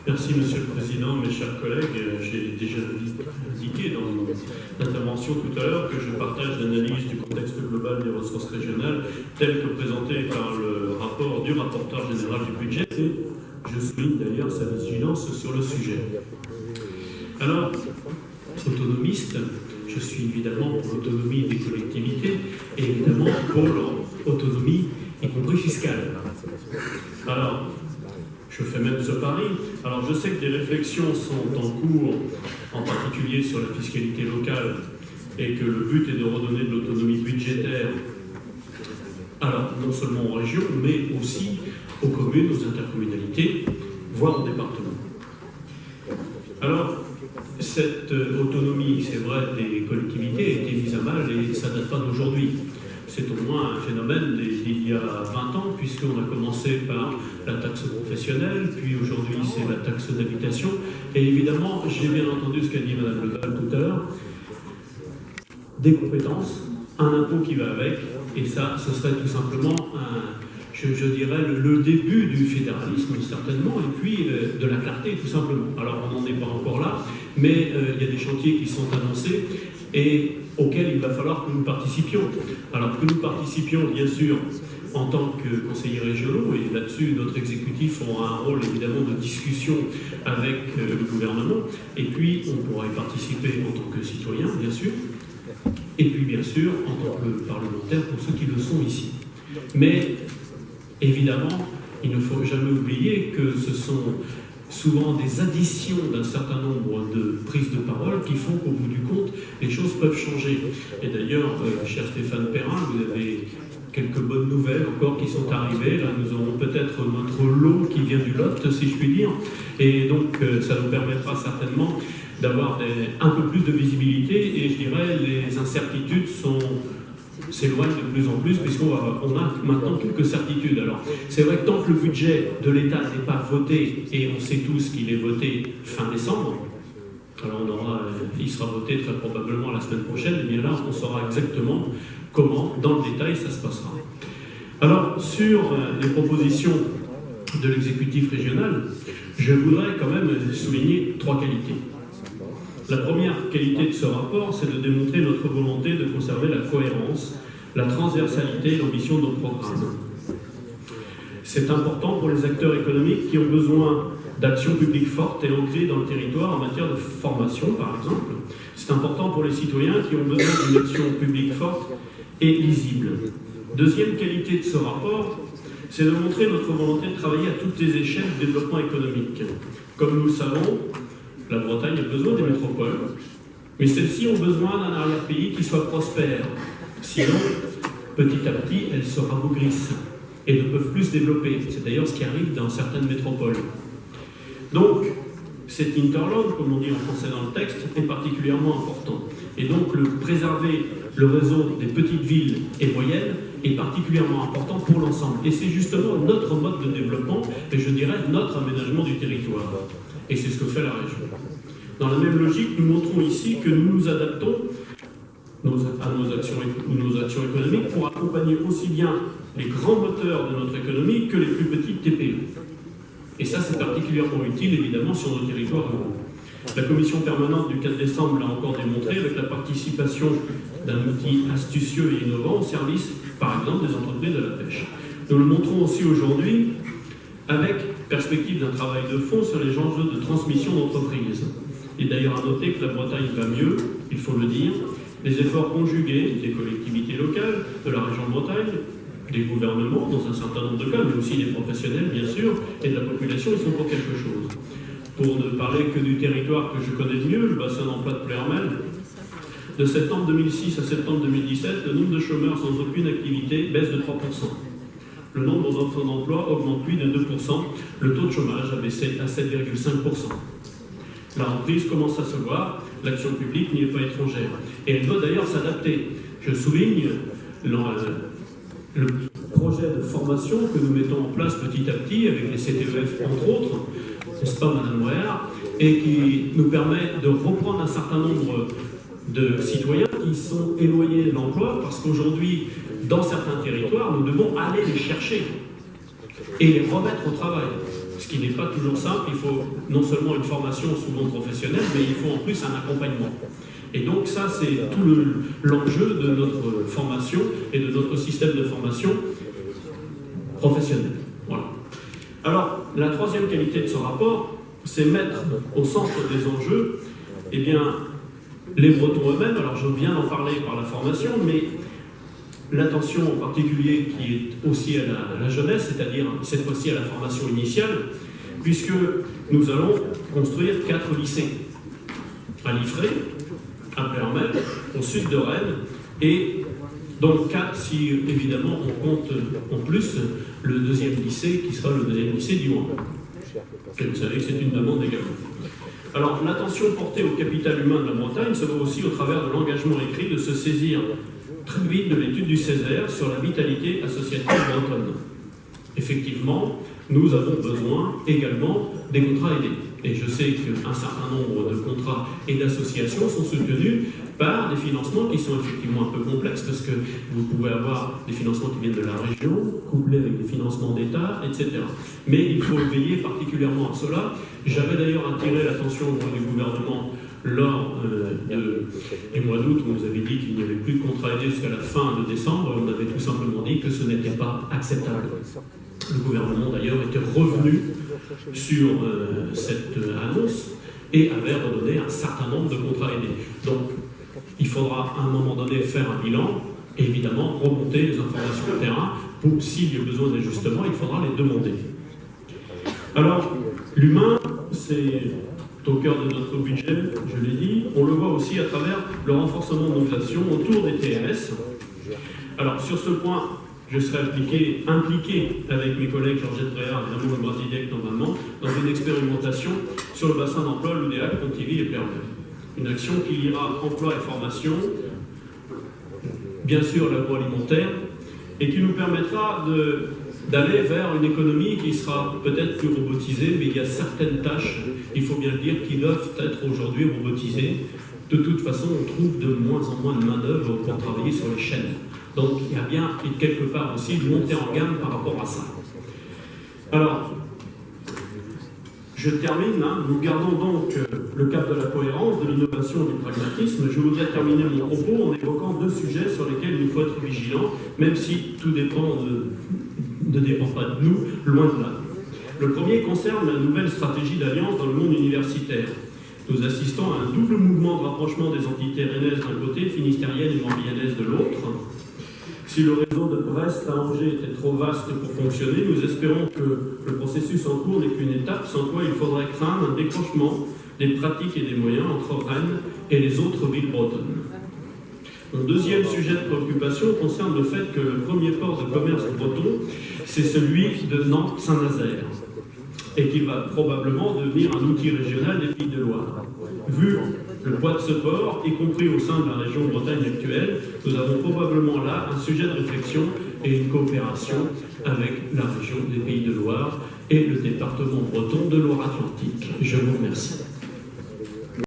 Merci Monsieur le Président, mes chers collègues. J'ai déjà indiqué dans mon intervention tout à l'heure que je partage l'analyse du contexte global des ressources régionales tel que présenté par le rapport du rapporteur général du budget. Et je souligne d'ailleurs sa vigilance sur le sujet. Alors, autonomiste, je suis évidemment pour l'autonomie des collectivités et évidemment pour leur autonomie, y compris fiscale. Alors, je fais même ce pari. Alors, je sais que des réflexions sont en cours, en particulier sur la fiscalité locale, et que le but est de redonner de l'autonomie budgétaire, alors non seulement aux régions, mais aussi aux communes, aux intercommunalités, voire aux départements. Alors, cette autonomie, c'est vrai, des collectivités a été mise à mal et ça ne date pas d'aujourd'hui. C'est au moins un phénomène d'il y a 20 ans, puisqu'on a commencé par la taxe professionnelle, puis aujourd'hui c'est la taxe d'habitation. Et évidemment, j'ai bien entendu ce qu'a dit Mme Le Gall tout à l'heure, des compétences, un impôt qui va avec, et ça, ce serait tout simplement je dirais, le début du fédéralisme, certainement, et puis de la clarté, tout simplement. Alors, on n'en est pas encore là, mais il y a des chantiers qui sont annoncés et auxquels il va falloir que nous participions. Alors, que nous participions, bien sûr, en tant que conseillers régionaux, et là-dessus, notre exécutif aura un rôle, évidemment, de discussion avec le gouvernement, et puis, on pourra y participer en tant que citoyen, bien sûr, et puis, bien sûr, en tant que parlementaire, pour ceux qui le sont ici. Mais évidemment, il ne faut jamais oublier que ce sont souvent des additions d'un certain nombre de prises de parole qui font qu'au bout du compte, les choses peuvent changer. Et d'ailleurs, cher Stéphane Perrin, vous avez quelques bonnes nouvelles encore qui sont arrivées. Là, nous aurons peut-être notre lot qui vient du Lot, si je puis dire. Et donc, ça nous permettra certainement d'avoir un peu plus de visibilité. Et je dirais, les incertitudes s'éloigne de plus en plus, puisqu'on a maintenant quelques certitudes. Alors, c'est vrai que tant que le budget de l'État n'est pas voté, et on sait tous qu'il est voté fin décembre, alors il sera voté très probablement la semaine prochaine, et bien là, on saura exactement comment, dans le détail, ça se passera. Alors, sur les propositions de l'exécutif régional, je voudrais quand même souligner 3 qualités. La première qualité de ce rapport, c'est de démontrer notre volonté de conserver la cohérence, la transversalité et l'ambition de nos programmes. C'est important pour les acteurs économiques qui ont besoin d'actions publiques fortes et ancrées dans le territoire en matière de formation, par exemple. C'est important pour les citoyens qui ont besoin d'une action publique forte et lisible. Deuxième qualité de ce rapport, c'est de montrer notre volonté de travailler à toutes les échelles du développement économique. Comme nous le savons, la Bretagne a besoin des métropoles, mais celles-ci ont besoin d'un arrière-pays qui soit prospère. Sinon, petit à petit, elles se rabougrissent et ne peuvent plus se développer. C'est d'ailleurs ce qui arrive dans certaines métropoles. Donc, cet interland, comme on dit en français dans le texte, est particulièrement important. Et donc, préserver le réseau des petites villes et moyennes est particulièrement important pour l'ensemble. Et c'est justement notre mode de développement, et je dirais notre aménagement du territoire. Et c'est ce que fait la région. Dans la même logique, nous montrons ici que nous nous adaptons à nos actions économiques pour accompagner aussi bien les grands moteurs de notre économie que les plus petites TPE. Et ça, c'est particulièrement utile, évidemment, sur nos territoires ruraux. La commission permanente du 4 décembre l'a encore démontré avec la participation d'un outil astucieux et innovant au service, par exemple, des entreprises de la pêche. Nous le montrons aussi aujourd'hui avec perspective d'un travail de fond sur les enjeux de transmission d'entreprise. Et d'ailleurs à noter que la Bretagne va mieux, il faut le dire. Les efforts conjugués des collectivités locales, de la région de Bretagne, des gouvernements dans un certain nombre de cas, mais aussi des professionnels bien sûr, et de la population, ils sont pour quelque chose. Pour ne parler que du territoire que je connais mieux, le bassin d'emploi de Ploërmel, de septembre 2006 à septembre 2017, le nombre de chômeurs sans aucune activité baisse de 3%. Le nombre d'offres d'emploi augmente lui de 2%, le taux de chômage a baissé à 7,5%. La reprise commence à se voir, l'action publique n'y est pas étrangère. Et elle doit d'ailleurs s'adapter. Je souligne le projet de formation que nous mettons en place petit à petit avec les CTEF entre autres, n'est-ce pas Madame Moër, et qui nous permet de reprendre un certain nombre de citoyens qui sont éloignés de l'emploi parce qu'aujourd'hui, dans certains territoires, nous devons aller les chercher et les remettre au travail. ce qui n'est pas toujours simple. Il faut non seulement une formation souvent professionnelle, mais il faut en plus un accompagnement. Et donc ça, c'est tout l'enjeu de notre formation et de notre système de formation professionnelle. Voilà. Alors, la troisième qualité de ce rapport, c'est mettre au centre des enjeux, eh bien, les Bretons eux-mêmes. Alors, je viens d'en parler par la formation, mais l'attention en particulier qui est aussi à la jeunesse, c'est-à-dire cette fois-ci à la formation initiale, puisque nous allons construire 4 lycées. À Liffré, à Plermel, au sud de Rennes, et donc 4 si évidemment on compte en plus le deuxième lycée qui sera le deuxième lycée du Mans. Et vous savez que c'est une demande également. Alors l'attention portée au capital humain de la Bretagne se voit aussi au travers de l'engagement écrit de se saisir très vite de l'étude du Césaire sur la vitalité associative bretonne. Effectivement, nous avons besoin également des contrats aidés. Et je sais qu'un certain nombre de contrats et d'associations sont soutenus par des financements qui sont effectivement un peu complexes, parce que vous pouvez avoir des financements qui viennent de la région, couplés avec des financements d'État, etc. Mais il faut veiller particulièrement à cela. J'avais d'ailleurs attiré l'attention du gouvernement lors du mois d'août, où vous avez dit qu'il n'y avait plus de contrats aidés jusqu'à la fin de décembre. On avait tout simplement dit que ce n'était pas acceptable. Le gouvernement d'ailleurs était revenu sur cette annonce et avait redonné un certain nombre de contrats aidés. Donc il faudra à un moment donné faire un bilan et évidemment remonter les informations de terrain pour, s'il y a besoin d'ajustement, il faudra les demander. Alors l'humain, c'est au cœur de notre budget, je l'ai dit. On le voit aussi à travers le renforcement de nos actions autour des TMS. Alors sur ce point, je serai impliqué avec mes collègues Georgette Bréard et Ramon Brazilek normalement dans une expérimentation sur le bassin d'emploi, l'UDA, Pontivy et Plermel. Une action qui liera emploi et formation, bien sûr l'agroalimentaire, et qui nous permettra d'aller vers une économie qui sera peut-être plus robotisée, mais il y a certaines tâches, il faut bien le dire, qui doivent être aujourd'hui robotisées. De toute façon, on trouve de moins en moins de main-d'œuvre pour travailler sur les chaînes. Donc il y a bien quelque part aussi une montée en gamme par rapport à ça. Alors, je termine, nous gardons donc le cap de la cohérence, de l'innovation et du pragmatisme. Je voudrais terminer mon propos en évoquant 2 sujets sur lesquels il faut être vigilant, même si tout ne dépend pas de nous, loin de là. Le premier concerne la nouvelle stratégie d'alliance dans le monde universitaire. Nous assistons à un double mouvement de rapprochement des entités rennaises d'un côté, finistériennes et morbihanaises de l'autre. Si le réseau de Brest à Angers était trop vaste pour fonctionner, nous espérons que le processus en cours n'est qu'une étape, sans quoi il faudrait craindre un décrochement des pratiques et des moyens entre Rennes et les autres villes bretonnes. Mon deuxième sujet de préoccupation concerne le fait que le premier port de commerce breton, c'est celui de Nantes-Saint-Nazaire, et qu'il va probablement devenir un outil régional des Pays de Loire. Vu le poids de ce port, y compris au sein de la région Bretagne actuelle, nous avons probablement là un sujet de réflexion et une coopération avec la région des Pays de Loire et le département breton de Loire-Atlantique. Je vous remercie.